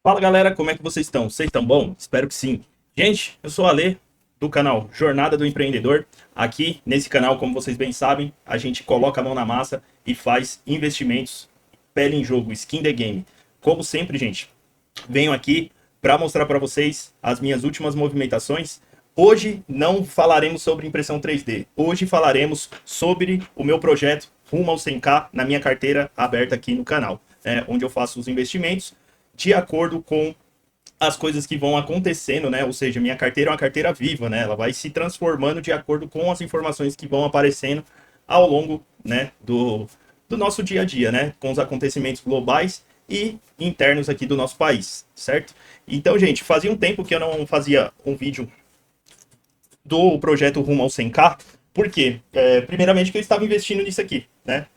Fala galera, como é que vocês estão? Vocês estão bom? Espero que sim. Gente, eu sou o Ale do canal Jornada do Empreendedor. Aqui nesse canal, como vocês bem sabem, a gente coloca a mão na massa e faz investimentos, pele em jogo, skin the game. Como sempre, gente, venho aqui para mostrar para vocês as minhas últimas movimentações. Hoje não falaremos sobre impressão 3D. Hoje falaremos sobre o meu projeto Rumo ao 100K na minha carteira aberta aqui no canal, onde eu faço os investimentos de acordo com as coisas que vão acontecendo, né? Ou seja, minha carteira é uma carteira viva, né? Ela vai se transformando de acordo com as informações que vão aparecendo ao longo, né, do nosso dia a dia, né? Com os acontecimentos globais e internos aqui do nosso país, certo? Então, gente, fazia um tempo que eu não fazia um vídeo do projeto Rumo ao 100K, porque, primeiramente, que eu estava investindo nisso aqui, né?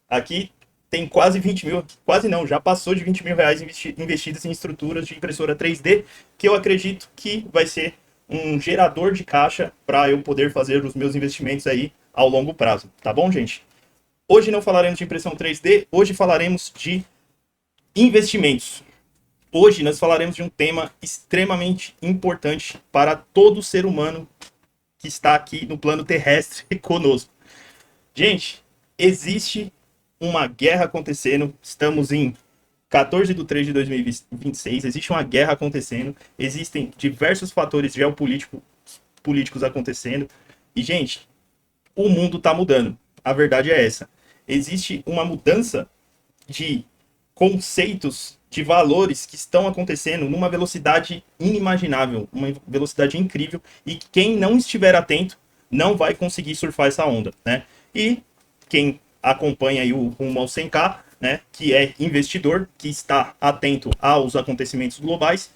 Aqui tem quase 20 mil, quase não, já passou de 20 mil reais investidos em estruturas de impressora 3D, que eu acredito que vai ser um gerador de caixa para eu poder fazer os meus investimentos aí ao longo prazo, tá bom, gente? Hoje não falaremos de impressão 3D, hoje falaremos de investimentos. Hoje nós falaremos de um tema extremamente importante para todo ser humano que está aqui no plano terrestre conosco. Gente, existe uma guerra acontecendo, estamos em 14 de 3 de 2026, existe uma guerra acontecendo, existem diversos fatores geopolíticos acontecendo, e, gente, o mundo está mudando. A verdade é essa. Existe uma mudança de conceitos, de valores que estão acontecendo numa velocidade inimaginável, uma velocidade incrível, e quem não estiver atento não vai conseguir surfar essa onda, né? E quem acompanha aí o Rumo ao 100K, né, que é investidor, que está atento aos acontecimentos globais,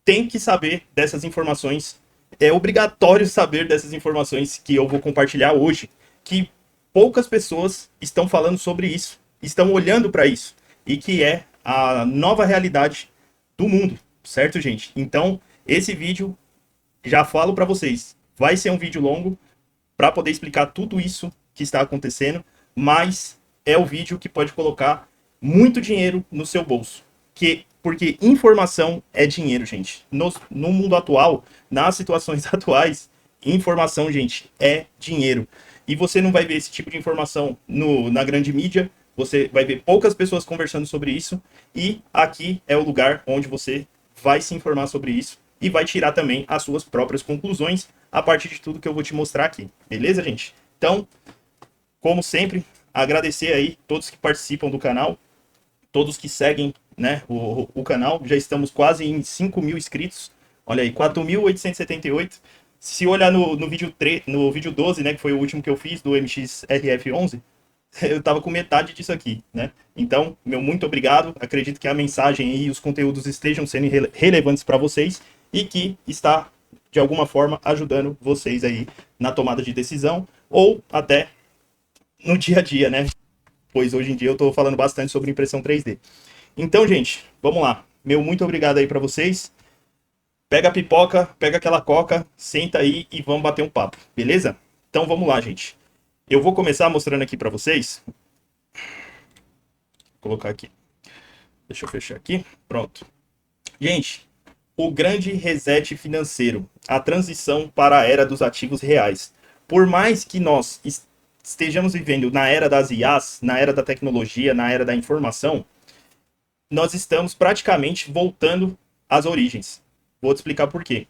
tem que saber dessas informações. É obrigatório saber dessas informações que eu vou compartilhar hoje, que poucas pessoas estão falando sobre isso, estão olhando para isso, e que é a nova realidade do mundo, certo, gente? Então, esse vídeo, já falo para vocês, vai ser um vídeo longo para poder explicar tudo isso que está acontecendo, mas é o vídeo que pode colocar muito dinheiro no seu bolso. Porque informação é dinheiro, gente. No mundo atual, nas situações atuais, informação, gente, é dinheiro. E você não vai ver esse tipo de informação na grande mídia, você vai ver poucas pessoas conversando sobre isso, e aqui é o lugar onde você vai se informar sobre isso e vai tirar também as suas próprias conclusões a partir de tudo que eu vou te mostrar aqui. Beleza, gente? Então, como sempre, agradecer aí todos que participam do canal, todos que seguem, né, o canal. Já estamos quase em 5 mil inscritos. Olha aí, 4.878. Se olhar no vídeo 12, né, que foi o último que eu fiz do MXRF11, eu tava com metade disso aqui, né? Então, meu muito obrigado. Acredito que a mensagem e os conteúdos estejam sendo relevantes para vocês e que está, de alguma forma, ajudando vocês aí na tomada de decisão ou até no dia a dia, né? Pois hoje em dia eu estou falando bastante sobre impressão 3D. Então, gente, vamos lá. Meu muito obrigado aí para vocês. Pega a pipoca, pega aquela coca, senta aí e vamos bater um papo, beleza? Então vamos lá, gente. Eu vou começar mostrando aqui para vocês. Vou colocar aqui. Deixa eu fechar aqui. Pronto. Gente, o grande reset financeiro, a transição para a era dos ativos reais. Por mais que nós estejamos vivendo na era das IAs, na era da tecnologia, na era da informação, nós estamos praticamente voltando às origens. Vou te explicar por quê.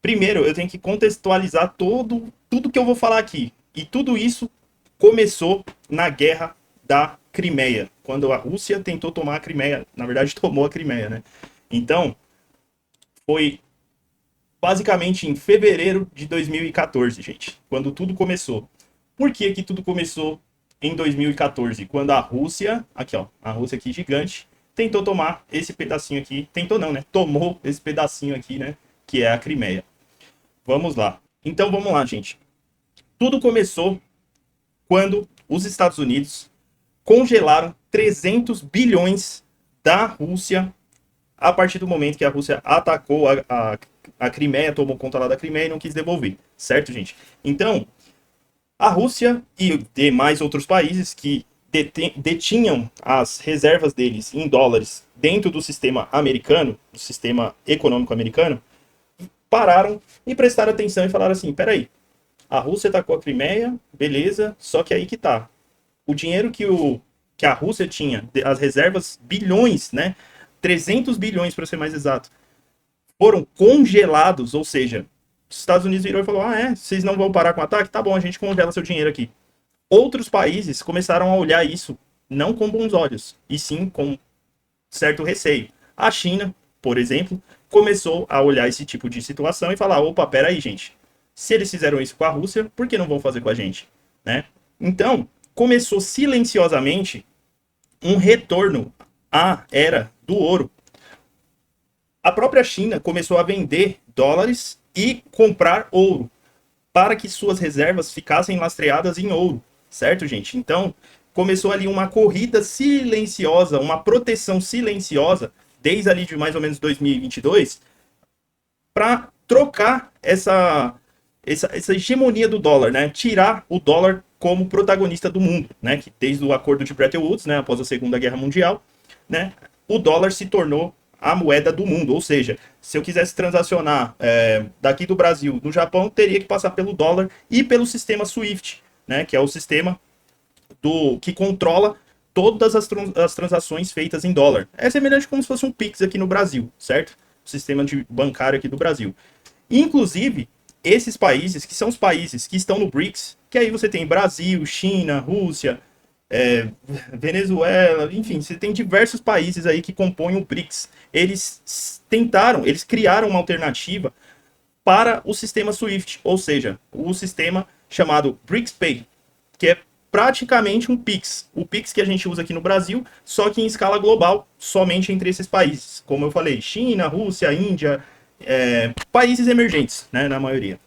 Primeiro, eu tenho que contextualizar tudo que eu vou falar aqui. E tudo isso começou na guerra da Crimeia, quando a Rússia tentou tomar a Crimeia, na verdade tomou a Crimeia, né? Então, foi basicamente em fevereiro de 2014, gente, quando tudo começou. Por que que tudo começou em 2014? Quando a Rússia, aqui ó, a Rússia aqui gigante, tentou tomar esse pedacinho aqui, tentou não, né? Tomou esse pedacinho aqui, né? Que é a Crimeia. Vamos lá. Então vamos lá, gente. Tudo começou quando os Estados Unidos congelaram 300 bilhões da Rússia a partir do momento que a Rússia atacou a Crimeia, tomou conta lá da Crimeia e não quis devolver, certo, gente? Então, a Rússia e demais outros países que detinham as reservas deles em dólares dentro do sistema americano, do sistema econômico americano, pararam e prestaram atenção e falaram assim, peraí, a Rússia atacou a Crimeia, beleza, só que aí que tá. O dinheiro que a Rússia tinha, as reservas, bilhões, né? 300 bilhões, para ser mais exato, foram congelados, ou seja, os Estados Unidos virou e falou, vocês não vão parar com o ataque? Tá bom, a gente congela seu dinheiro aqui. Outros países começaram a olhar isso não com bons olhos, e sim com certo receio. A China, por exemplo, começou a olhar esse tipo de situação e falar, opa, peraí, gente, se eles fizeram isso com a Rússia, por que não vão fazer com a gente? Né? Então, começou silenciosamente um retorno à era do ouro. A própria China começou a vender dólares e comprar ouro para que suas reservas ficassem lastreadas em ouro, certo, gente? Então, começou ali uma corrida silenciosa, uma proteção silenciosa, desde ali de mais ou menos 2022, para trocar essa hegemonia do dólar, né? Tirar o dólar como protagonista do mundo, né? Que desde o acordo de Bretton Woods, né? Após a Segunda Guerra Mundial, né? O dólar se tornou a moeda do mundo, ou seja, se eu quisesse transacionar daqui do Brasil no Japão, teria que passar pelo dólar e pelo sistema SWIFT, né? Que é o sistema que controla todas as transações feitas em dólar. É semelhante como se fosse um Pix aqui no Brasil, certo? O sistema bancário aqui do Brasil. Inclusive, esses países, que são os países que estão no BRICS, que aí você tem Brasil, China, Rússia, Venezuela, enfim, você tem diversos países aí que compõem o BRICS. Eles criaram uma alternativa para o sistema SWIFT, ou seja, o sistema chamado BRICS Pay, que é praticamente um Pix. O Pix que a gente usa aqui no Brasil, só que em escala global, somente entre esses países. Como eu falei, China, Rússia, Índia, países emergentes, né, na maioria.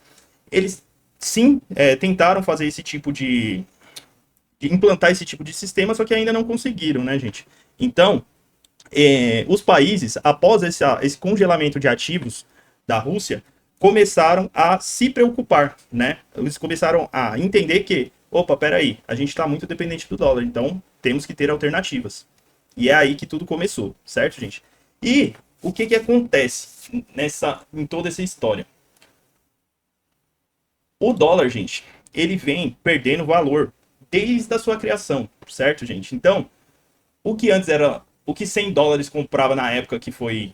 Eles, sim, tentaram fazer esse tipo de implantar esse tipo de sistema, só que ainda não conseguiram, né, gente? Então, os países, após esse congelamento de ativos da Rússia, começaram a se preocupar, né? Eles começaram a entender que, opa, peraí, a gente está muito dependente do dólar, então temos que ter alternativas. E é aí que tudo começou, certo, gente? E o que acontece em toda essa história? O dólar, gente, ele vem perdendo valor desde a sua criação, certo, gente? Então, o que 100 dólares comprava na época que foi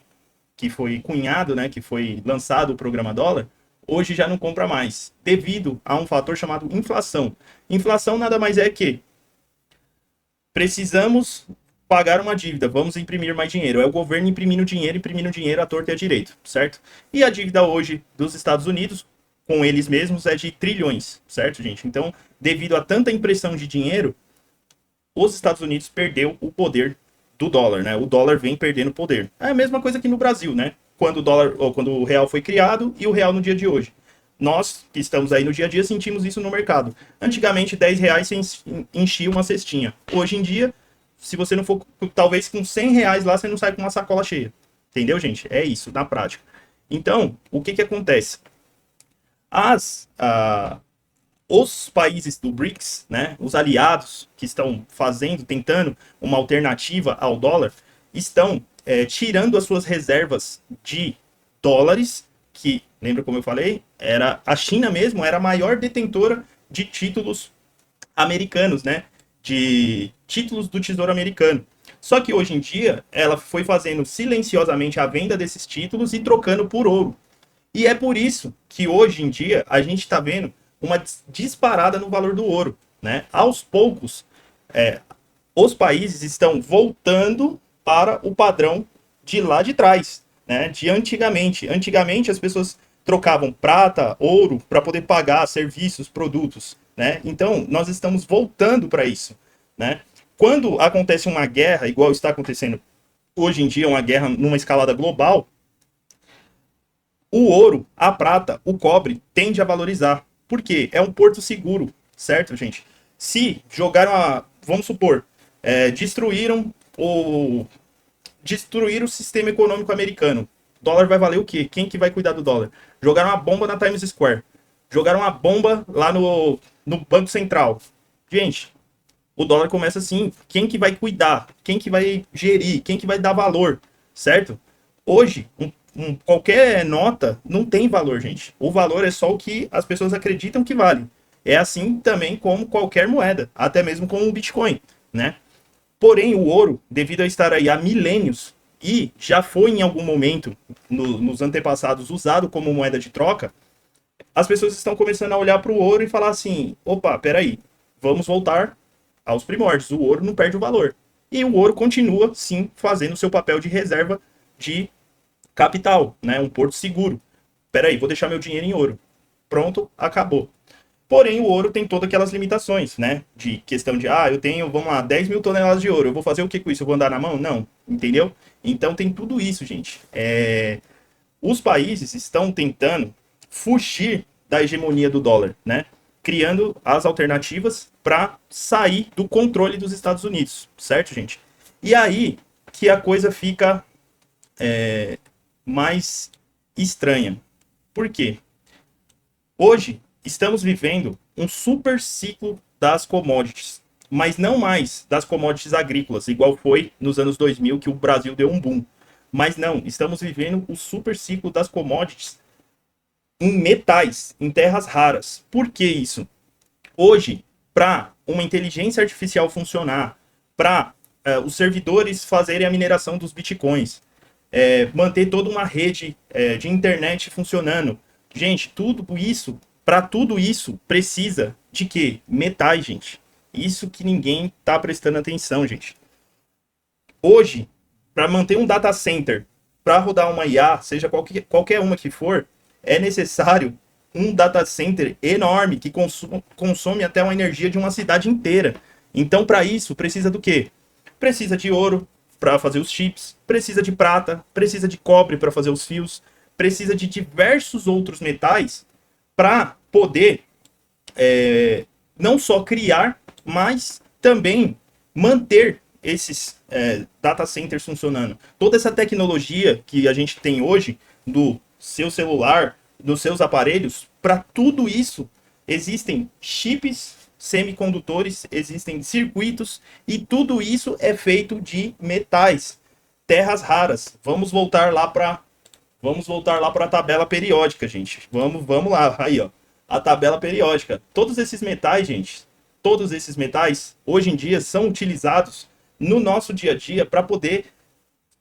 cunhado, né, que foi lançado o programa dólar, hoje já não compra mais, devido a um fator chamado inflação. Inflação nada mais é que precisamos pagar uma dívida, vamos imprimir mais dinheiro. É o governo imprimindo dinheiro à torta e à direito, certo? E a dívida hoje dos Estados Unidos, com eles mesmos, é de trilhões, certo, gente? Então, devido a tanta impressão de dinheiro, os Estados Unidos perdeu o poder do dólar, né? O dólar vem perdendo poder. É a mesma coisa aqui no Brasil, né? Quando o real foi criado e o real no dia de hoje. Nós, que estamos aí no dia a dia, sentimos isso no mercado. Antigamente, R$10 você enchia uma cestinha. Hoje em dia, se você não for, talvez com R$100 lá, você não sai com uma sacola cheia. Entendeu, gente? É isso, na prática. Então, o que acontece? Os países do BRICS, né, os aliados que estão tentando uma alternativa ao dólar, estão tirando as suas reservas de dólares, que, lembra como eu falei, a China mesmo era a maior detentora de títulos americanos, né, de títulos do Tesouro Americano. Só que hoje em dia, ela foi fazendo silenciosamente a venda desses títulos e trocando por ouro. E é por isso que hoje em dia a gente está vendo uma disparada no valor do ouro, né? Aos poucos, os países estão voltando para o padrão de lá de trás, né? De antigamente. Antigamente as pessoas trocavam prata, ouro para poder pagar serviços, produtos, né? Então nós estamos voltando para isso, né? Quando acontece uma guerra, igual está acontecendo hoje em dia, uma guerra numa escalada global, o ouro, a prata, o cobre tende a valorizar. Por quê? É um porto seguro, certo, gente? Se jogaram vamos supor, destruíram o sistema econômico americano. O dólar vai valer o quê? Quem que vai cuidar do dólar? Jogaram uma bomba na Times Square. Jogaram uma bomba lá no Banco Central. Gente, o dólar começa assim, quem que vai cuidar? Quem que vai gerir? Quem que vai dar valor? Certo? Hoje, qualquer nota não tem valor, gente. O valor é só o que as pessoas acreditam que vale. É assim também como qualquer moeda, até mesmo como o Bitcoin, né? Porém, o ouro, devido a estar aí há milênios e já foi em algum momento nos antepassados usado como moeda de troca, as pessoas estão começando a olhar para o ouro e falar assim: opa, peraí, vamos voltar aos primórdios. O ouro não perde o valor. E o ouro continua, sim, fazendo o seu papel de reserva de capital, né? Um porto seguro. Peraí, vou deixar meu dinheiro em ouro. Pronto, acabou. Porém, o ouro tem todas aquelas limitações, né? De questão de, eu tenho, vamos lá, 10 mil toneladas de ouro. Eu vou fazer o que com isso? Eu vou andar na mão? Não, entendeu? Então tem tudo isso, gente. Os países estão tentando fugir da hegemonia do dólar, né? Criando as alternativas para sair do controle dos Estados Unidos, certo, gente? E aí que a coisa fica mais estranha. Por quê? Hoje estamos vivendo um super ciclo das commodities, mas não mais das commodities agrícolas, igual foi nos anos 2000 que o Brasil deu um boom. Mas não, estamos vivendo o super ciclo das commodities em metais, em terras raras. Por que isso? Hoje, para uma inteligência artificial funcionar, para os servidores fazerem a mineração dos bitcoins, manter toda uma rede de internet funcionando. Gente, tudo isso, para tudo isso, precisa de quê? Metais, gente. Isso que ninguém está prestando atenção, gente. Hoje, para manter um data center, para rodar uma IA, seja qualquer uma que for, é necessário um data center enorme que consome até uma energia de uma cidade inteira. Então, para isso, precisa do quê? Precisa de ouro para fazer os chips, precisa de prata, precisa de cobre para fazer os fios, precisa de diversos outros metais para poder não só criar, mas também manter esses data centers funcionando. Toda essa tecnologia que a gente tem hoje do seu celular, dos seus aparelhos, para tudo isso existem chips semicondutores, existem circuitos e tudo isso é feito de metais, terras raras. Vamos voltar lá para a tabela periódica, gente. Vamos lá, aí ó, a tabela periódica. Todos esses metais, gente, todos esses metais hoje em dia são utilizados no nosso dia a dia para poder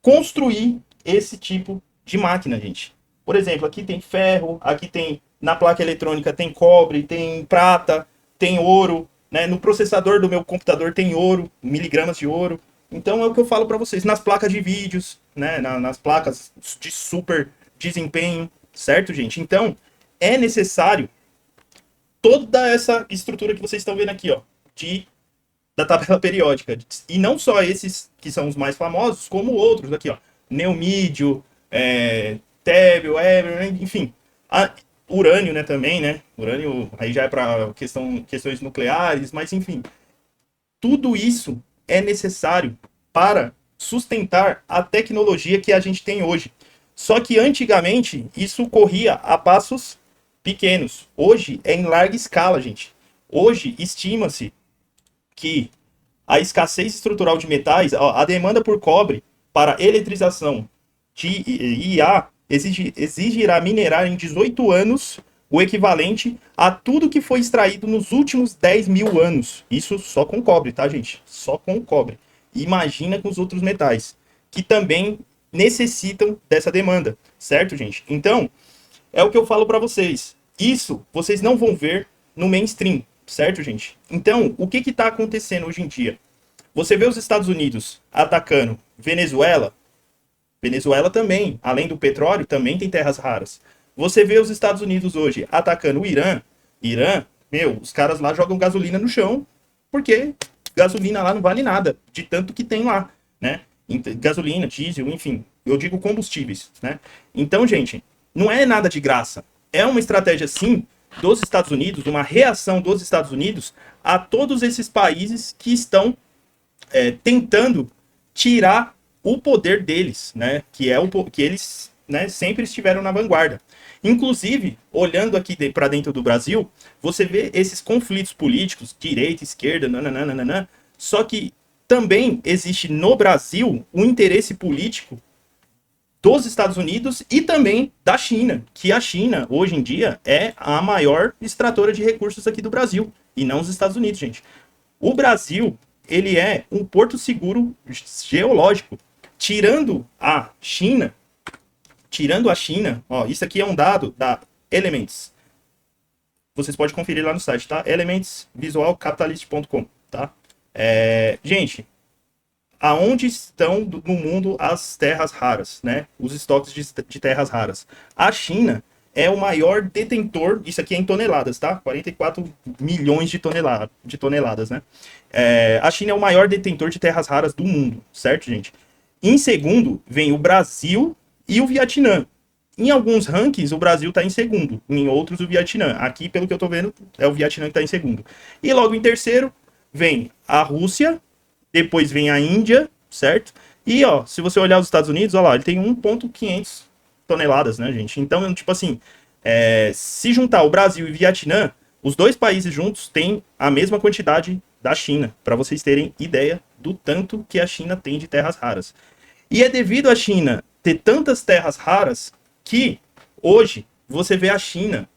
construir esse tipo de máquina, gente. Por exemplo, aqui tem ferro, aqui tem na placa eletrônica tem cobre, tem prata, tem ouro, né? No processador do meu computador tem ouro, miligramas de ouro. Então é o que eu falo para vocês, nas placas de vídeos, né? Nas placas de super desempenho, certo, gente? Então é necessário toda essa estrutura que vocês estão vendo aqui, ó, da tabela periódica. E não só esses que são os mais famosos, como outros aqui, ó. Neomídio, Tébio, enfim. Urânio, né, também, né? Urânio aí já é para questões nucleares, mas enfim. Tudo isso é necessário para sustentar a tecnologia que a gente tem hoje. Só que antigamente isso corria a passos pequenos. Hoje é em larga escala, gente. Hoje estima-se que a escassez estrutural de metais, a demanda por cobre para eletrização de IA exigirá minerar em 18 anos o equivalente a tudo que foi extraído nos últimos 10 mil anos. Isso só com cobre, tá, gente? Só com cobre. Imagina com os outros metais, que também necessitam dessa demanda, certo, gente? Então, é o que eu falo para vocês. Isso vocês não vão ver no mainstream, certo, gente? Então, o que está acontecendo hoje em dia? Você vê os Estados Unidos atacando Venezuela. Venezuela também, além do petróleo, também tem terras raras. Você vê os Estados Unidos hoje atacando o Irã. Irã, os caras lá jogam gasolina no chão, porque gasolina lá não vale nada, de tanto que tem lá, né? Gasolina, diesel, enfim, eu digo combustíveis, né? Então, gente, não é nada de graça. É uma estratégia, sim, dos Estados Unidos, uma reação dos Estados Unidos a todos esses países que estão tentando tirar o poder deles, né? Que eles, né, sempre estiveram na vanguarda. Inclusive, olhando aqui para dentro do Brasil, você vê esses conflitos políticos, direita, esquerda, nananana, Só que também existe no Brasil um interesse político dos Estados Unidos e também da China, que a China, hoje em dia, é a maior extratora de recursos aqui do Brasil, e não os Estados Unidos, gente. O Brasil, ele é um porto seguro geológico. Tirando a China, ó, isso aqui é um dado da Elements. Vocês podem conferir lá no site, tá? elementsvisualcapitalist.com, tá? Gente, aonde estão no mundo as terras raras, né? Os estoques de terras raras. A China é o maior detentor, isso aqui é em toneladas, tá? 44 milhões de toneladas, né? A China é o maior detentor de terras raras do mundo, certo, gente? Em segundo, vem o Brasil e o Vietnã. Em alguns rankings, o Brasil está em segundo. Em outros, o Vietnã. Aqui, pelo que eu estou vendo, é o Vietnã que está em segundo. E logo em terceiro, vem a Rússia, depois vem a Índia, certo? E, ó, se você olhar os Estados Unidos, ó lá, ele tem 1,500 toneladas, né, gente? Então, tipo assim, se juntar o Brasil e o Vietnã, os dois países juntos têm a mesma quantidade da China, para vocês terem ideia do tanto que a China tem de terras raras. E é devido à China ter tantas terras raras que hoje você vê a China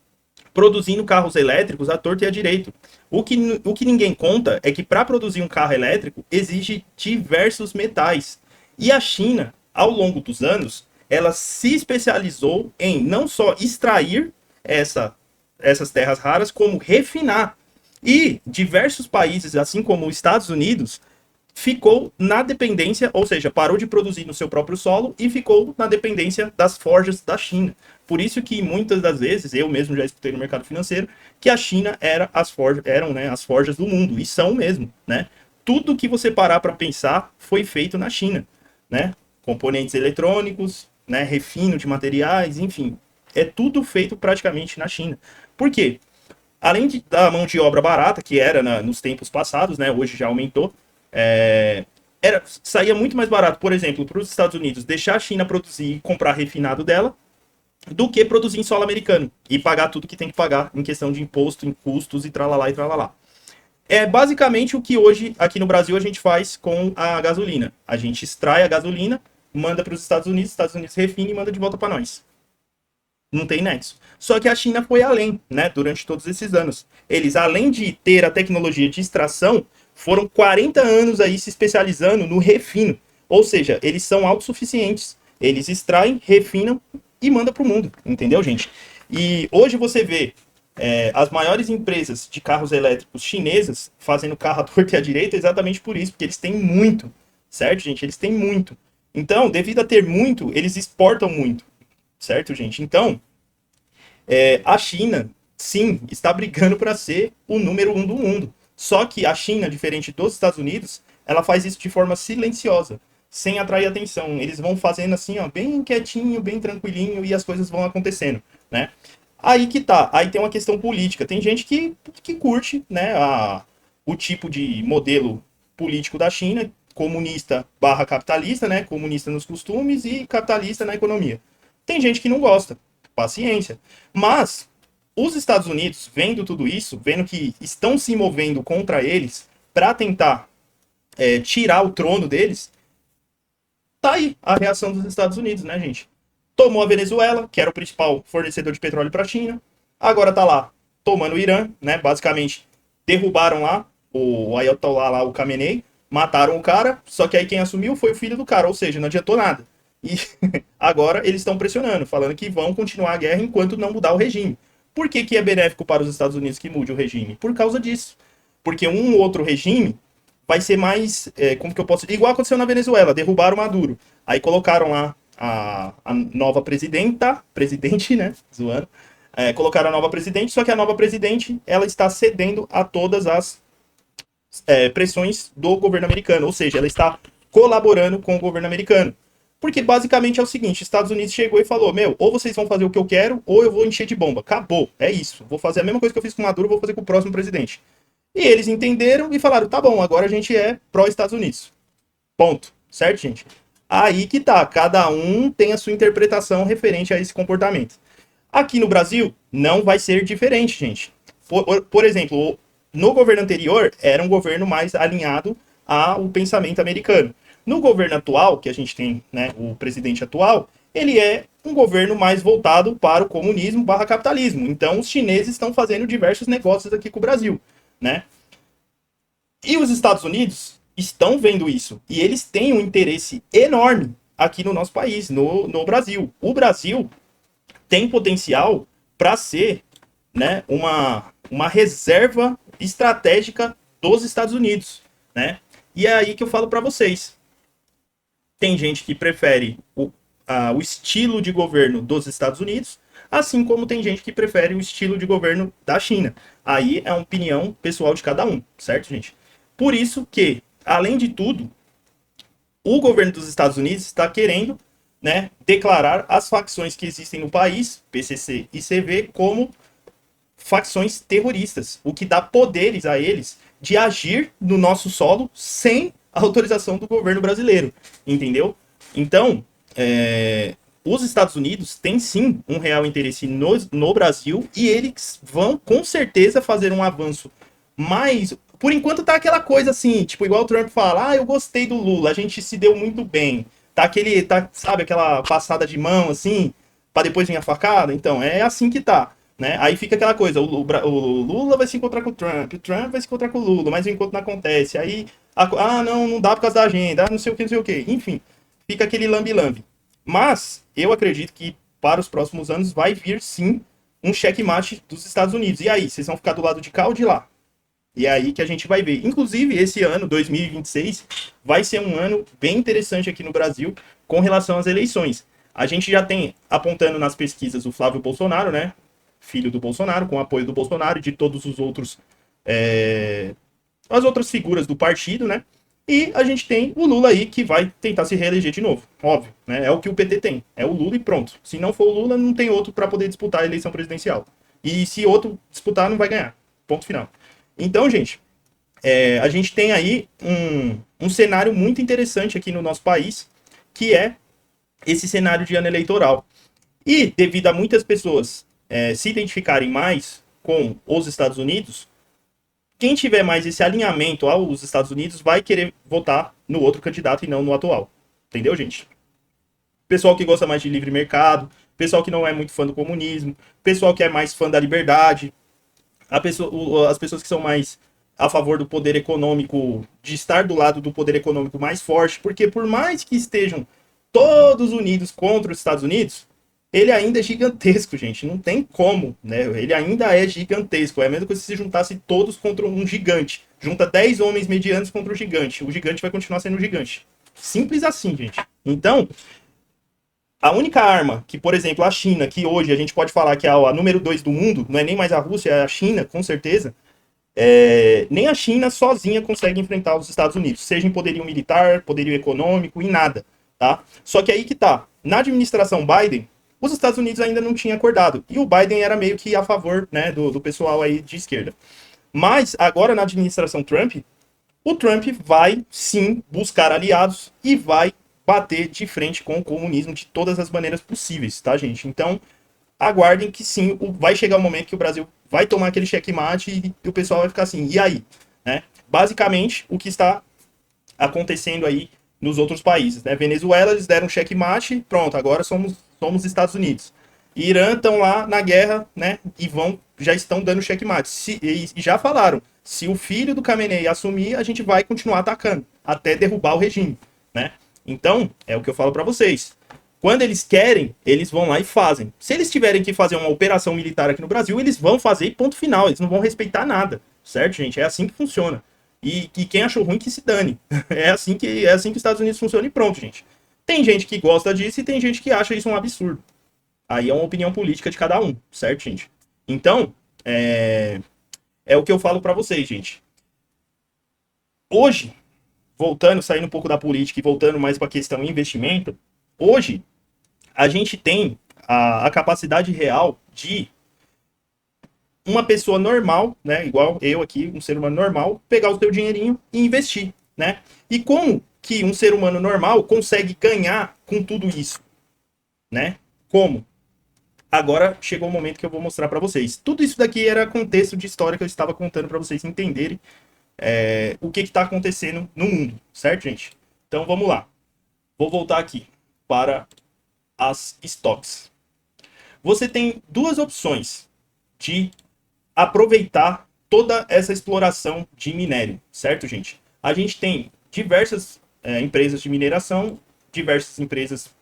produzindo carros elétricos à torta e à direito. O que ninguém conta é que para produzir um carro elétrico exige diversos metais. E a China, ao longo dos anos, ela se especializou em não só extrair essas terras raras, como refinar. E diversos países, assim como os Estados Unidos, ficou na dependência, ou seja, parou de produzir no seu próprio solo e ficou na dependência das forjas da China. Por isso que muitas das vezes, eu mesmo já escutei no mercado financeiro, que a China eram as forjas do mundo, e são mesmo, né? Tudo que você parar para pensar foi feito na China, né? Componentes eletrônicos, né? Refino de materiais, enfim, é tudo feito praticamente na China. Por quê? Além da mão de obra barata, que era nos tempos passados, né? Hoje já aumentou, saía muito mais barato, por exemplo, para os Estados Unidos deixar a China produzir e comprar refinado dela, do que produzir em solo americano e pagar tudo que tem que pagar em questão de imposto, em custos e tralalá e tralalá. É basicamente o que hoje aqui no Brasil a gente faz com a gasolina. A gente extrai a gasolina, manda para os Estados Unidos refina e manda de volta para nós. Não tem nexo. Só que a China foi além, né, durante todos esses anos. Eles, além de ter a tecnologia de extração, foram 40 anos aí se especializando no refino. Ou seja, eles são autossuficientes. Eles extraem, refinam e mandam para o mundo. Entendeu, gente? E hoje você vê as maiores empresas de carros elétricos chinesas fazendo carro à torta e à direita exatamente por isso, porque eles têm muito. Certo, gente? Eles têm muito. Então, devido a ter muito, eles exportam muito. Certo, gente? Então, a China, sim, está brigando para ser o número 1 do mundo. Só que a China, diferente dos Estados Unidos, ela faz isso de forma silenciosa, sem atrair atenção. Eles vão fazendo assim, ó, bem quietinho, bem tranquilinho, e as coisas vão acontecendo, né? Aí que tá, aí tem uma questão política. Tem gente que curte, né, o tipo de modelo político da China, comunista barra capitalista, né? Comunista nos costumes e capitalista na economia. Tem gente que não gosta, paciência. Mas os Estados Unidos, vendo tudo isso, vendo que estão se movendo contra eles para tentar tirar o trono deles, tá aí a reação dos Estados Unidos, né, gente? Tomou a Venezuela, que era o principal fornecedor de petróleo para a China, agora tá lá tomando o Irã, né? Basicamente derrubaram lá o Ayatollah, lá, o Khamenei, mataram o cara, só que aí quem assumiu foi o filho do cara, ou seja, não adiantou nada. E agora eles estão pressionando, falando que vão continuar a guerra enquanto não mudar o regime. Por que é benéfico para os Estados Unidos que mude o regime? Por causa disso. Porque um outro regime vai ser mais, como que eu posso dizer? Igual aconteceu na Venezuela, derrubaram o Maduro. Aí colocaram lá a nova presidente, né? Zoando. Colocaram a nova presidente, só que a nova presidente, ela está cedendo a todas as pressões do governo americano. Ou seja, ela está colaborando com o governo americano. Porque basicamente é o seguinte, Estados Unidos chegou e falou, ou vocês vão fazer o que eu quero, ou eu vou encher de bomba. Acabou, é isso. Vou fazer a mesma coisa que eu fiz com o Maduro, vou fazer com o próximo presidente. E eles entenderam e falaram, tá bom, agora a gente é pró-Estados Unidos. Ponto. Certo, gente? Aí que tá, cada um tem a sua interpretação referente a esse comportamento. Aqui no Brasil, não vai ser diferente, gente. Por exemplo, no governo anterior, era um governo mais alinhado ao pensamento americano. No governo atual, que a gente tem, né, o presidente atual, ele é um governo mais voltado para o comunismo barra capitalismo. Então, os chineses estão fazendo diversos negócios aqui com o Brasil, né? E os Estados Unidos estão vendo isso. E eles têm um interesse enorme aqui no nosso país, no Brasil. O Brasil tem potencial para ser, né, uma reserva estratégica dos Estados Unidos, né? E é aí que eu falo para vocês. Tem gente que prefere o estilo de governo dos Estados Unidos, assim como tem gente que prefere o estilo de governo da China. Aí é uma opinião pessoal de cada um, certo, gente? Por isso que, além de tudo, o governo dos Estados Unidos está querendo, né, declarar as facções que existem no país, PCC e CV, como facções terroristas, o que dá poderes a eles de agir no nosso solo sem a autorização do governo brasileiro, entendeu? Então, os Estados Unidos têm sim um real interesse no Brasil e eles vão com certeza fazer um avanço mais. Por enquanto tá aquela coisa assim, tipo, igual o Trump fala, eu gostei do Lula, a gente se deu muito bem. Sabe, aquela passada de mão assim, para depois vir a facada? Então, é assim que tá. Né? Aí fica aquela coisa, o Lula vai se encontrar com o Trump vai se encontrar com o Lula, mas o encontro não acontece. Aí, não dá por causa da agenda, não sei o que, não sei o que. Enfim, fica aquele lambi-lambi. Mas eu acredito que para os próximos anos vai vir sim um checkmate dos Estados Unidos. E aí, vocês vão ficar do lado de cá ou de lá? E é aí que a gente vai ver. Inclusive, esse ano, 2026, vai ser um ano bem interessante aqui no Brasil com relação às eleições. A gente já tem, apontando nas pesquisas, o Flávio Bolsonaro, né? Filho do Bolsonaro, com apoio do Bolsonaro e de todos os outros, as outras figuras do partido, né? E a gente tem o Lula aí que vai tentar se reeleger de novo, óbvio, né? É o que o PT tem, é o Lula e pronto. Se não for o Lula, não tem outro para poder disputar a eleição presidencial. E se outro disputar, não vai ganhar. Ponto final. Então, gente, a gente tem aí um cenário muito interessante aqui no nosso país, que é esse cenário de ano eleitoral. E devido a muitas pessoas se identificarem mais com os Estados Unidos, quem tiver mais esse alinhamento aos Estados Unidos vai querer votar no outro candidato e não no atual. Entendeu, gente? Pessoal que gosta mais de livre mercado, pessoal que não é muito fã do comunismo, pessoal que é mais fã da liberdade, as pessoas que são mais a favor do poder econômico, de estar do lado do poder econômico mais forte, porque por mais que estejam todos unidos contra os Estados Unidos, ele ainda é gigantesco, gente. Não tem como, né? Ele ainda é gigantesco. É a mesma coisa se juntasse todos contra um gigante. Junta 10 homens medianos contra o gigante. O gigante vai continuar sendo um gigante. Simples assim, gente. Então, a única arma que, por exemplo, a China, que hoje a gente pode falar que é a número 2 do mundo, não é nem mais a Rússia, é a China, com certeza. Nem a China sozinha consegue enfrentar os Estados Unidos, seja em poderio militar, poderio econômico, em nada, tá? Só que aí que tá. Na administração Biden, os Estados Unidos ainda não tinham acordado. E o Biden era meio que a favor, né, do pessoal aí de esquerda. Mas agora na administração Trump, o Trump vai sim buscar aliados e vai bater de frente com o comunismo de todas as maneiras possíveis, tá, gente? Então, aguardem que sim, vai chegar o momento que o Brasil vai tomar aquele checkmate e o pessoal vai ficar assim, e aí? Né? Basicamente, o que está acontecendo aí nos outros países, né? Venezuela, eles deram checkmate, pronto, agora somos Estados Unidos. Irã estão lá na guerra, né? E já estão dando checkmate. E já falaram, se o filho do Khamenei assumir, a gente vai continuar atacando, até derrubar o regime, né? Então, é o que eu falo para vocês. Quando eles querem, eles vão lá e fazem. Se eles tiverem que fazer uma operação militar aqui no Brasil, eles vão fazer e ponto final. Eles não vão respeitar nada, certo, gente? É assim que funciona. E quem achou ruim que se dane. É assim que os Estados Unidos funcionam e pronto, gente. Tem gente que gosta disso e tem gente que acha isso um absurdo. Aí é uma opinião política de cada um, certo, gente? Então, é o que eu falo para vocês, gente. Hoje, saindo um pouco da política e voltando mais para a questão investimento, hoje a gente tem a capacidade real de uma pessoa normal, né, igual eu aqui, um ser humano normal, pegar o seu dinheirinho e investir, né? E como que um ser humano normal consegue ganhar com tudo isso, né? Como? Agora chegou o momento que eu vou mostrar para vocês. Tudo isso daqui era contexto de história que eu estava contando para vocês entenderem o que está acontecendo no mundo, certo, gente? Então vamos lá. Vou voltar aqui para as stocks. Você tem duas opções de aproveitar toda essa exploração de minério, certo, gente? A gente tem diversas empresas de mineração, diversas empresas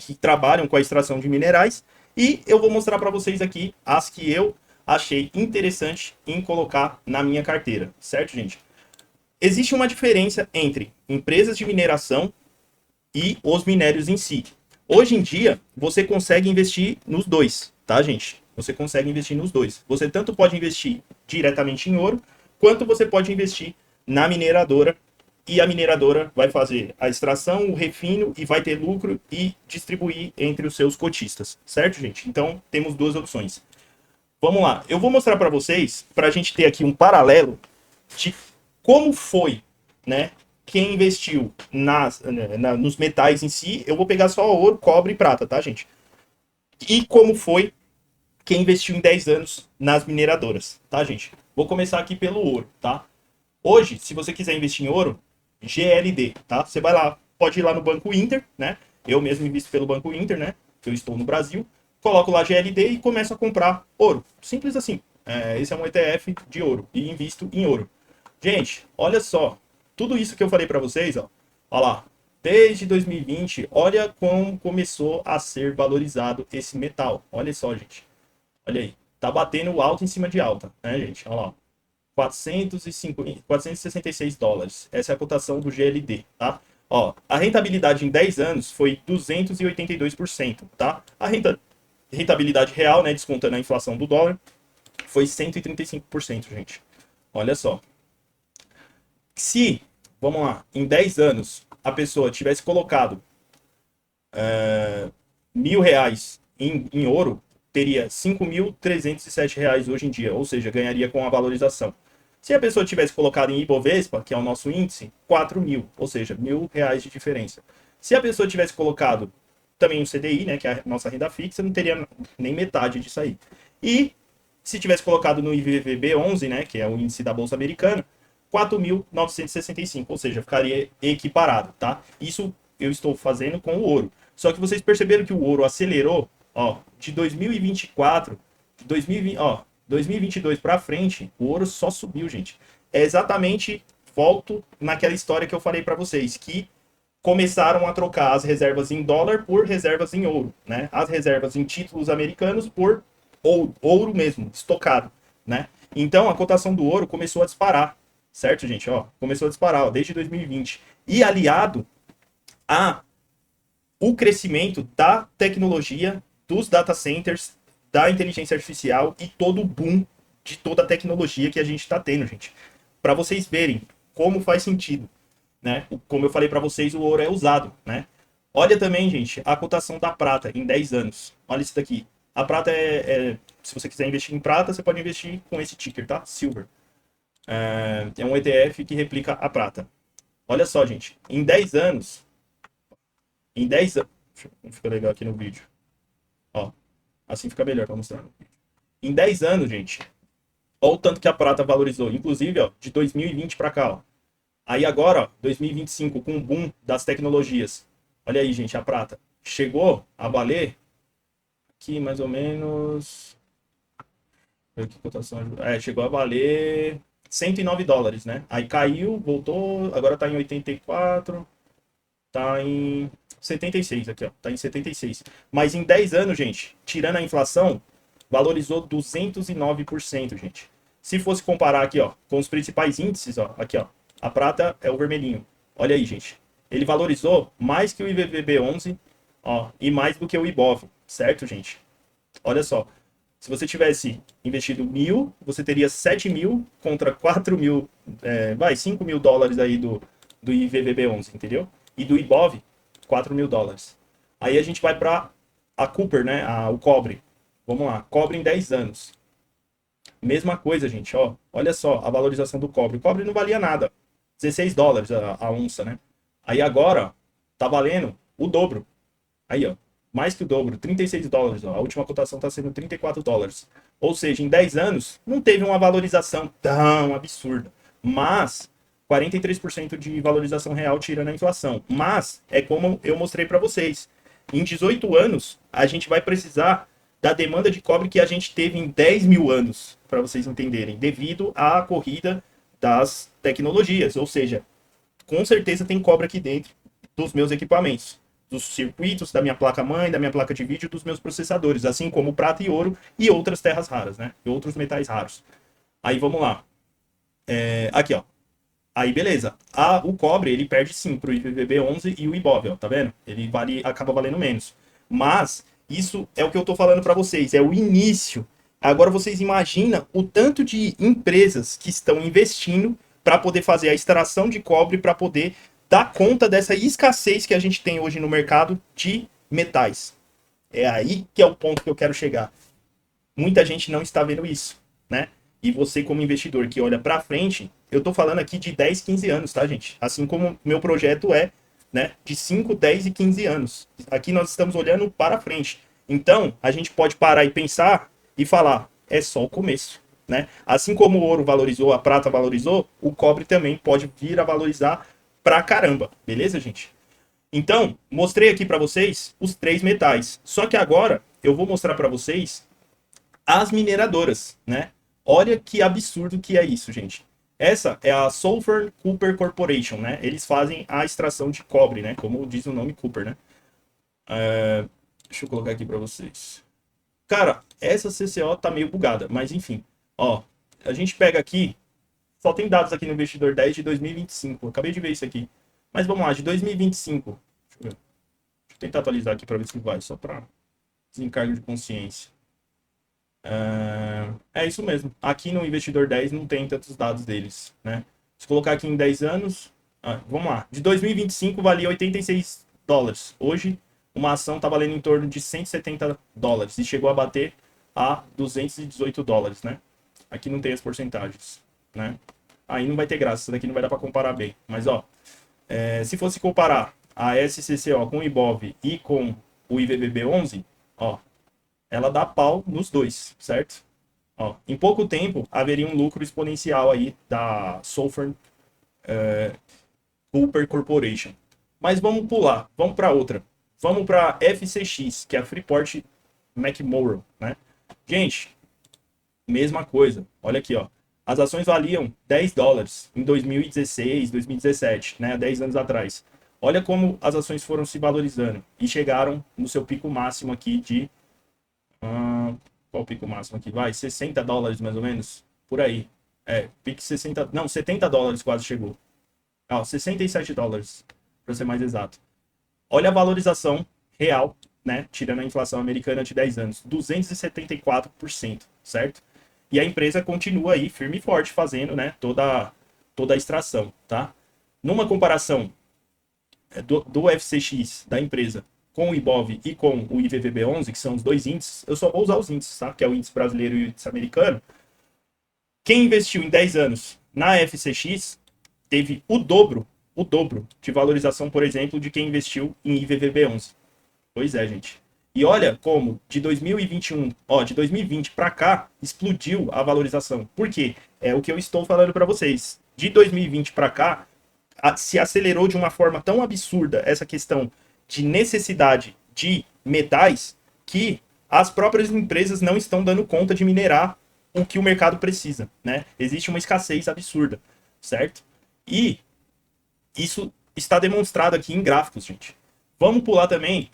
que trabalham com a extração de minerais, e eu vou mostrar para vocês aqui as que eu achei interessante em colocar na minha carteira, certo, gente? Existe uma diferença entre empresas de mineração e os minérios em si. Hoje em dia, você consegue investir nos dois, tá, gente? Você consegue investir nos dois. Você tanto pode investir diretamente em ouro, quanto você pode investir na mineradora, e a mineradora vai fazer a extração, o refino e vai ter lucro e distribuir entre os seus cotistas, certo, gente? Então, temos duas opções. Vamos lá, eu vou mostrar para vocês, para a gente ter aqui um paralelo de como foi, né, quem investiu nos metais em si. Eu vou pegar só ouro, cobre e prata, tá, gente? E como foi quem investiu em 10 anos nas mineradoras, tá, gente? Vou começar aqui pelo ouro, tá? Hoje, se você quiser investir em ouro, GLD, tá? Você vai lá, pode ir lá no Banco Inter, né? Eu mesmo invisto pelo Banco Inter, né? Que eu estou no Brasil. Coloco lá GLD e começo a comprar ouro. Simples assim. Esse é um ETF de ouro e invisto em ouro. Gente, olha só. Tudo isso que eu falei para vocês, ó. Olha lá. Desde 2020, olha como começou a ser valorizado esse metal. Olha só, gente. Olha aí. Tá batendo alta em cima de alta, né, gente? Olha lá. 466 dólares. Essa é a cotação do GLD, tá? Ó, a rentabilidade em 10 anos foi 282%, tá? A rentabilidade real, né, descontando a inflação do dólar, foi 135%, gente. Olha só. Se, vamos lá, em 10 anos a pessoa tivesse colocado R$ 1.000 em ouro, teria R$ 5.307 hoje em dia, ou seja, ganharia com a valorização. Se a pessoa tivesse colocado em Ibovespa, que é o nosso índice, 4.000, ou seja, R$ 1.000 de diferença. Se a pessoa tivesse colocado também o CDI, né, que é a nossa renda fixa, não teria nem metade disso aí. E se tivesse colocado no IVVB11, né, que é o índice da Bolsa Americana, 4.965, ou seja, ficaria equiparado, tá? Isso eu estou fazendo com o ouro. Só que vocês perceberam que o ouro acelerou, ó, de 2024, 2020, ó, 2022 para frente, o ouro só subiu, gente. É exatamente, volto naquela história que eu falei para vocês, que começaram a trocar as reservas em dólar por reservas em ouro, né? As reservas em títulos americanos por ouro mesmo, estocado, né? Então a cotação do ouro começou a disparar, certo, gente? Ó, começou a disparar, ó, desde 2020. E aliado a o crescimento da tecnologia, dos data centers, da inteligência artificial e todo o boom de toda a tecnologia que a gente está tendo, gente. Para vocês verem como faz sentido, né? Como eu falei para vocês, o ouro é usado, né? Olha também, gente, a cotação da prata em 10 anos. Olha isso daqui. A prata se você quiser investir em prata, você pode investir com esse ticker, tá? Silver. É um ETF que replica a prata. Olha só, gente. Em 10 anos. Fica legal aqui no vídeo. Ó, assim fica melhor para mostrar. Em 10 anos, gente, olha o tanto que a prata valorizou. Inclusive, ó, de 2020 para cá, ó. Aí agora, ó, 2025, com o boom das tecnologias. Olha aí, gente, a prata. Chegou a valer aqui mais ou menos. Que cotação? Chegou a valer US$ 109, né? Aí caiu, voltou, agora tá em 84, tá em 76 aqui, ó. Tá em 76. Mas em 10 anos, gente, tirando a inflação, valorizou 209%, gente. Se fosse comparar aqui, ó, com os principais índices, ó, aqui, ó, a prata é o vermelhinho. Olha aí, gente. Ele valorizou mais que o IVVB11, ó, e mais do que o Ibov, certo, gente? Olha só. Se você tivesse investido 1.000, você teria 7.000 contra 4.000, 5.000 dólares aí do IVVB11, entendeu? E do Ibov, 4.000 dólares. Aí a gente vai para a Cooper, né? O cobre. Vamos lá, cobre em 10 anos. Mesma coisa, gente, ó. Olha só a valorização do cobre. O cobre não valia nada. US$ 16 a onça, né? Aí agora, ó, tá valendo o dobro. Aí, ó. Mais que o dobro, US$ 36. Ó. A última cotação está sendo US$ 34. Ou seja, em 10 anos, não teve uma valorização tão absurda. Mas 43% de valorização real tirando a inflação. Mas é como eu mostrei para vocês. Em 18 anos, a gente vai precisar da demanda de cobre que a gente teve em 10 mil anos, para vocês entenderem, devido à corrida das tecnologias. Ou seja, com certeza tem cobre aqui dentro dos meus equipamentos, dos circuitos, da minha placa-mãe, da minha placa de vídeo, dos meus processadores, assim como prata e ouro e outras terras raras, né? E outros metais raros. Aí vamos lá. Aqui, ó. Aí beleza. O cobre, ele perde sim pro IPVB11 e o IBOV, ó, tá vendo? Ele acaba valendo menos. Mas isso é o que eu tô falando para vocês, é o início. Agora vocês imaginam o tanto de empresas que estão investindo para poder fazer a extração de cobre, para poder dar conta dessa escassez que a gente tem hoje no mercado de metais. É aí que é o ponto que eu quero chegar. Muita gente não está vendo isso, né? E você, como investidor que olha para frente, eu tô falando aqui de 10, 15 anos, tá, gente? Assim como meu projeto é, né, de 5, 10 e 15 anos. Aqui nós estamos olhando para frente. Então, a gente pode parar e pensar e falar, é só o começo, né? Assim como o ouro valorizou, a prata valorizou, o cobre também pode vir a valorizar pra caramba, beleza, gente? Então, mostrei aqui para vocês os 3 metais. Só que agora eu vou mostrar para vocês as mineradoras, né? Olha que absurdo que é isso, gente. Essa é a Sulphur Cooper Corporation, né? Eles fazem a extração de cobre, né? Como diz o nome Cooper, né? Deixa eu colocar aqui para vocês. Cara, essa CCO tá meio bugada, mas enfim. Ó, a gente pega aqui, só tem dados aqui no Investidor 10 de 2025. Eu acabei de ver isso aqui. Mas vamos lá, de 2025. Deixa eu tentar atualizar aqui para ver se vai, só para desencargo de consciência. É isso mesmo. Aqui no Investidor 10 não tem tantos dados deles, né? Se colocar aqui em 10 anos, vamos lá. De 2025 valia 86 dólares. Hoje, uma ação está valendo em torno de 170 dólares e chegou a bater a 218 dólares, né? Aqui não tem as porcentagens, né? Aí não vai ter graça, isso daqui não vai dar para comparar bem. Mas, ó, se fosse comparar a SCCO com o IBOV e com o IVBB11, ó, ela dá pau nos dois, certo? Ó, em pouco tempo, haveria um lucro exponencial aí da Sulphur Cooper Corporation. Mas vamos pular, vamos para outra. Vamos para FCX, que é a Freeport McMoRan, né? Gente, mesma coisa. Olha aqui, ó. As ações valiam 10 dólares em 2016, 2017, né? 10 anos atrás. Olha como as ações foram se valorizando e chegaram no seu pico máximo aqui de... qual o pico máximo aqui? Vai, 60 dólares mais ou menos? Por aí. Pico 60... Não, 70 dólares quase chegou. 67 dólares, para ser mais exato. Olha a valorização real, né? Tirando a inflação americana de 10 anos. 274%, certo? E a empresa continua aí firme e forte fazendo, né, toda a extração, tá? Numa comparação do FCX da empresa com o IBOV e com o IVVB11, que são os dois índices, eu só vou usar os índices, tá? Que é o índice brasileiro e o índice americano. Quem investiu em 10 anos na FCX teve o dobro de valorização, por exemplo, de quem investiu em IVVB11. Pois é, gente. E olha como de 2021, de 2020 para cá, explodiu a valorização. Por quê? É o que eu estou falando para vocês. De 2020 para cá, se acelerou de uma forma tão absurda essa questão de necessidade de metais que as próprias empresas não estão dando conta de minerar o que o mercado precisa, né? Existe uma escassez absurda, certo? E isso está demonstrado aqui em gráficos, gente. Vamos pular também.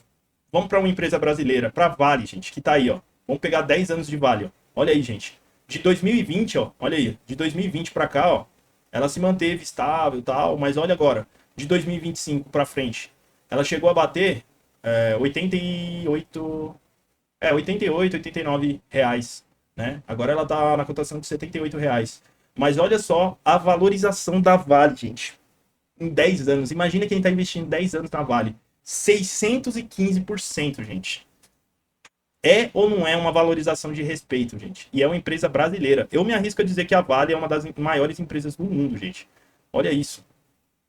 Vamos para uma empresa brasileira, para Vale, gente, que tá aí, ó. Vamos pegar 10 anos de Vale, ó. Olha aí, gente. De 2020, ó, olha aí, de 2020 para cá, ó, ela se manteve estável e tal, mas olha agora, de 2025 para frente, ela chegou a bater 88, 89 reais, né? Agora ela tá na cotação de 78 reais. Mas olha só a valorização da Vale, gente. Em 10 anos, imagina quem tá investindo 10 anos na Vale. 615%, gente. É ou não é uma valorização de respeito, gente? E é uma empresa brasileira. Eu me arrisco a dizer que a Vale é uma das maiores empresas do mundo, gente. Olha isso.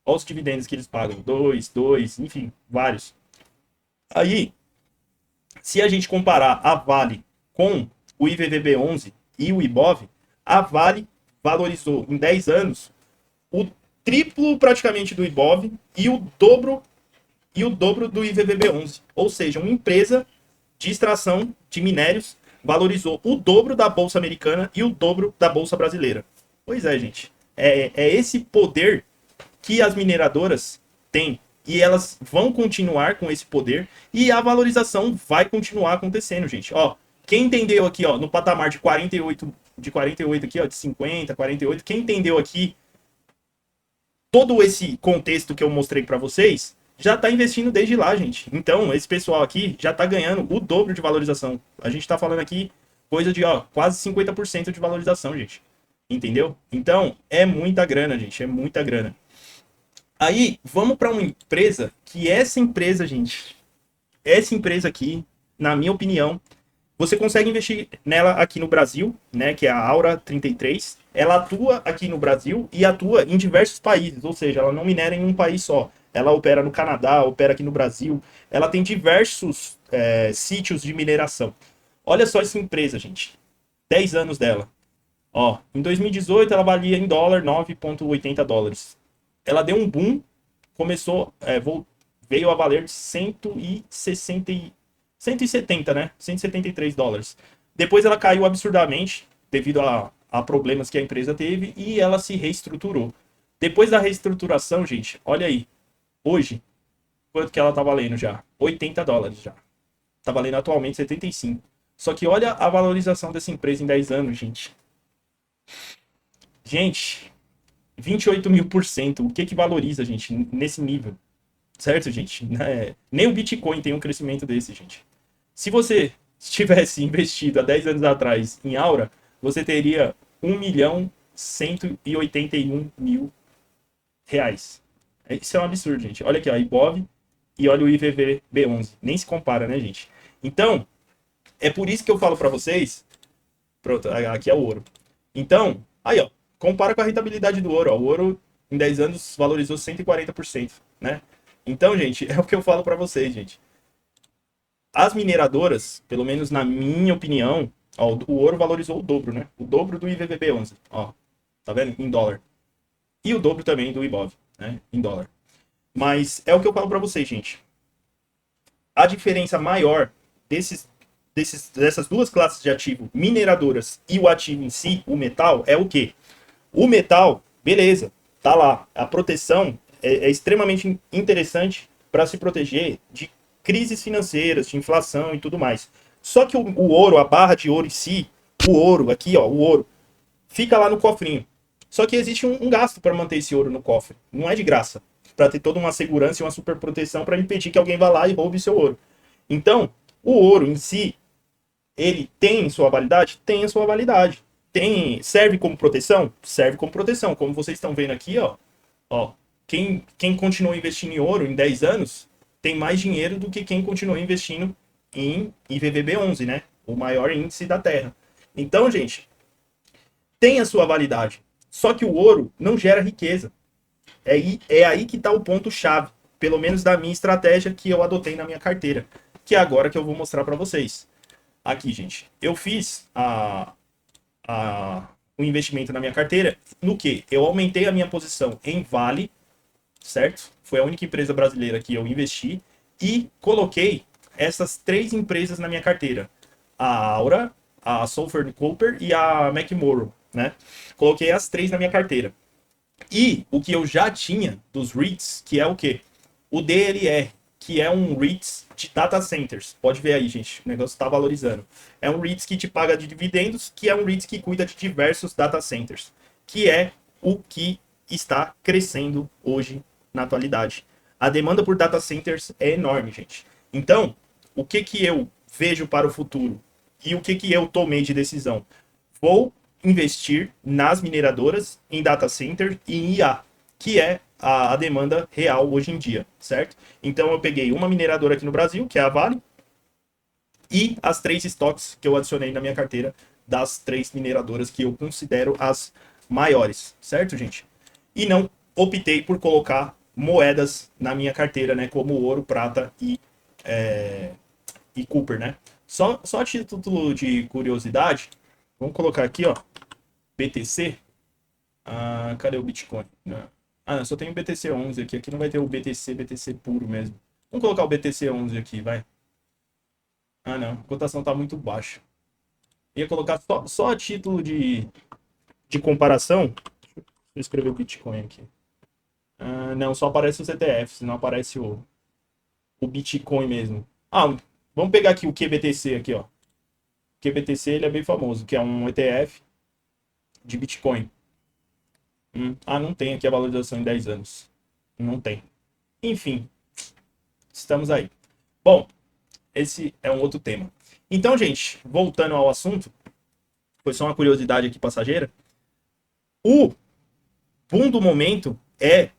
Olha os dividendos que eles pagam. 2, enfim, vários. Aí, se a gente comparar a Vale com o IVVB11 e o IBOV, a Vale valorizou em 10 anos o triplo praticamente do Ibov e o dobro do IVVB11. Ou seja, uma empresa de extração de minérios valorizou o dobro da Bolsa Americana e o dobro da Bolsa Brasileira. Pois é, gente. É esse poder que as mineradoras têm. E elas vão continuar com esse poder. E a valorização vai continuar acontecendo, gente. Ó, quem entendeu aqui, ó, no patamar de 48 aqui, ó, de 50, 48, quem entendeu aqui todo esse contexto que eu mostrei para vocês, já está investindo desde lá, gente. Então, esse pessoal aqui já está ganhando o dobro de valorização. A gente está falando aqui coisa de, ó, quase 50% de valorização, gente. Entendeu? Então, é muita grana, gente. É muita grana. Aí, vamos para uma empresa que essa empresa, gente, essa empresa aqui, na minha opinião, você consegue investir nela aqui no Brasil, né, que é a Aura 33. Ela atua aqui no Brasil e atua em diversos países, ou seja, ela não minera em um país só. Ela opera no Canadá, opera aqui no Brasil. Ela tem diversos sítios de mineração. Olha só essa empresa, gente. 10 anos dela. Ó, em 2018 ela valia em dólar 9,80 dólares. Ela deu um boom, começou, veio a valer de 170, né? 173 dólares. Depois ela caiu absurdamente devido a problemas que a empresa teve e ela se reestruturou. Depois da reestruturação, gente, olha aí. Hoje, quanto que ela tá valendo já? 80 dólares já. Tá valendo atualmente 75. Só que olha a valorização dessa empresa em 10 anos, gente. Gente, 28.000%. O que valoriza, gente, nesse nível? Certo, gente? Nem o Bitcoin tem um crescimento desse, gente. Se você tivesse investido há 10 anos atrás em Aura, você teria 1.181.000 reais. Isso é um absurdo, gente. Olha aqui, ó, Ibov e olha o IVVB11. Nem se compara, né, gente? Então, é por isso que eu falo para vocês. Pronto, aqui é o ouro. Então, aí, ó, compara com a rentabilidade do ouro. Ó. O ouro, em 10 anos, valorizou 140%, né? Então, gente, é o que eu falo para vocês, gente. As mineradoras, pelo menos na minha opinião, ó, o ouro valorizou o dobro, né? O dobro do IVVB11, ó. Tá vendo? Em dólar. E o dobro também do Ibov, né? Em dólar. Mas é o que eu falo para vocês, gente. A diferença maior dessas duas classes de ativo, mineradoras e o ativo em si, o metal, é o quê? O metal, beleza, tá lá. A proteção é extremamente interessante para se proteger de crises financeiras, de inflação e tudo mais. Só que o ouro, a barra de ouro em si, o ouro, aqui ó, o ouro, fica lá no cofrinho. Só que existe um gasto para manter esse ouro no cofre. Não é de graça. Para ter toda uma segurança e uma super proteção para impedir que alguém vá lá e roube seu ouro. Então, o ouro em si, ele tem sua validade? Tem a sua validade. Serve como proteção? Serve como proteção. Como vocês estão vendo aqui, ó, quem continuou investindo em ouro em 10 anos tem mais dinheiro do que quem continuou investindo em IVVB11, né? O maior índice da Terra. Então, gente, tem a sua validade. Só que o ouro não gera riqueza. É aí que está o ponto-chave, pelo menos da minha estratégia que eu adotei na minha carteira, que é agora que eu vou mostrar para vocês. Aqui, gente, eu fiz o investimento na minha carteira no que? Eu aumentei a minha posição em Vale, certo? Foi a única empresa brasileira que eu investi e coloquei essas 3 empresas na minha carteira. A Aura, a Sulfur Cooper e a McMorrow, né? Coloquei as 3 na minha carteira. E o que eu já tinha dos REITs, que é o quê? O DLR, que é um REITs de data centers. Pode ver aí, gente, o negócio está valorizando. É um REITs que te paga de dividendos, que é um REITs que cuida de diversos data centers, que é o que está crescendo hoje na atualidade. A demanda por data centers é enorme, gente. Então, o que eu vejo para o futuro e o que eu tomei de decisão? Vou investir nas mineradoras, em data center e em IA, que é a demanda real hoje em dia, certo? Então eu peguei uma mineradora aqui no Brasil, que é a Vale, e as 3 estoques que eu adicionei na minha carteira das 3 mineradoras que eu considero as maiores, certo, gente? E não optei por colocar moedas na minha carteira, né, como ouro, prata e Cooper, né? Só a título de curiosidade, vamos colocar aqui, ó, BTC. Ah, cadê o Bitcoin? Não. Ah, não, só tem o BTC11 aqui. Aqui não vai ter o BTC puro mesmo. Vamos colocar o BTC11 aqui, vai. Ah, não. A cotação tá muito baixa. Ia colocar só a título de comparação. Deixa eu escrever o Bitcoin aqui. Ah, não, só aparece os ETFs, não aparece o Bitcoin mesmo. Ah, vamos pegar aqui o QBTC aqui, ó. O QBTC ele é bem famoso, que é um ETF de Bitcoin. Ah, não tem aqui a valorização em 10 anos. Não tem. Enfim, estamos aí. Bom, esse é um outro tema. Então, gente, voltando ao assunto, foi só uma curiosidade aqui passageira. O boom do momento é,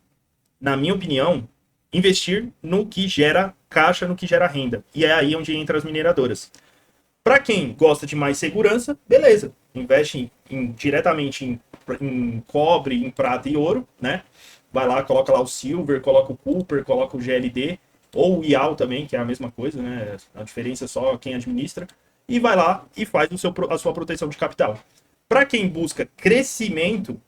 na minha opinião, investir no que gera caixa, no que gera renda. E é aí onde entra as mineradoras. Para quem gosta de mais segurança, beleza. Investe diretamente em cobre, em prata e ouro, né? Vai lá, coloca lá o Silver, coloca o Cooper, coloca o GLD, ou o IAL também, que é a mesma coisa, né? A diferença é só quem administra. E vai lá e faz a sua proteção de capital. Para quem busca crescimento,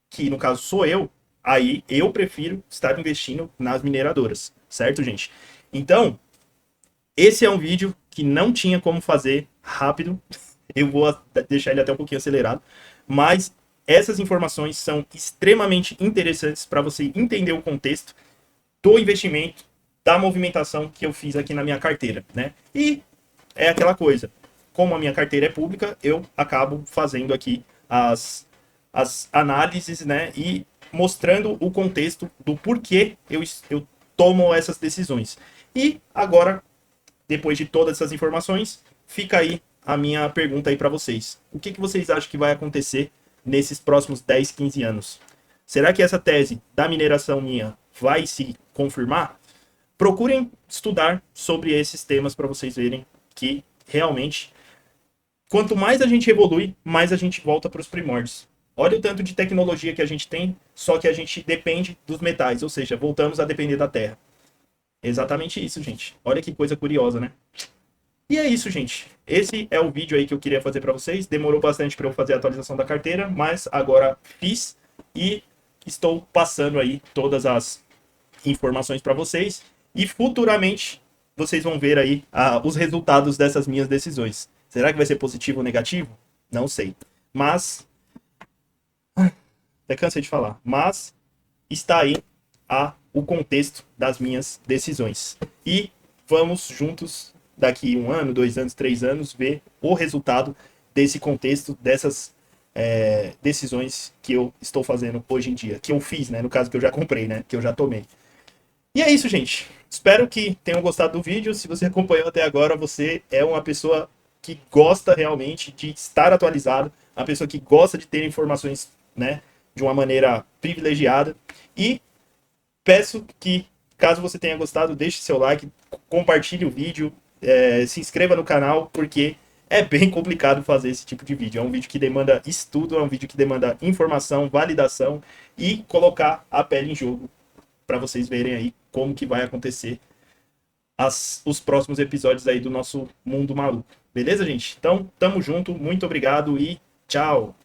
que no caso sou eu, aí eu prefiro estar investindo nas mineradoras, certo, gente? Então, esse é um vídeo que não tinha como fazer rápido. Eu vou deixar ele até um pouquinho acelerado. Mas essas informações são extremamente interessantes para você entender o contexto do investimento, da movimentação que eu fiz aqui na minha carteira, né? E é aquela coisa. Como a minha carteira é pública, eu acabo fazendo aqui as análises, né? E mostrando o contexto do porquê eu tomo essas decisões. E agora, depois de todas essas informações, fica aí a minha pergunta aí para vocês. O que vocês acham que vai acontecer nesses próximos 10, 15 anos? Será que essa tese da mineração minha vai se confirmar? Procurem estudar sobre esses temas para vocês verem que realmente, quanto mais a gente evolui, mais a gente volta para os primórdios. Olha o tanto de tecnologia que a gente tem, só que a gente depende dos metais, ou seja, voltamos a depender da terra. Exatamente isso, gente. Olha que coisa curiosa, né? E é isso, gente. Esse é o vídeo aí que eu queria fazer para vocês. Demorou bastante para eu fazer a atualização da carteira, mas agora fiz e estou passando aí todas as informações para vocês. E futuramente vocês vão ver aí os resultados dessas minhas decisões. Será que vai ser positivo ou negativo? Não sei. Mas, até cansei de falar, mas está aí o contexto das minhas decisões. E vamos juntos, daqui 1 ano, 2 anos, 3 anos, ver o resultado desse contexto, dessas decisões que eu estou fazendo hoje em dia. Que eu fiz, né? No caso que eu já comprei, né? Que eu já tomei. E é isso, gente. Espero que tenham gostado do vídeo. Se você acompanhou até agora, você é uma pessoa que gosta realmente de estar atualizado, uma pessoa que gosta de ter informações, né, de uma maneira privilegiada. E peço que, caso você tenha gostado, deixe seu like, compartilhe o vídeo, se inscreva no canal, porque é bem complicado fazer esse tipo de vídeo. É um vídeo que demanda estudo, é um vídeo que demanda informação, validação e colocar a pele em jogo para vocês verem aí como que vai acontecer os próximos episódios aí do nosso Mundo Maluco. Beleza, gente? Então, tamo junto, muito obrigado e tchau!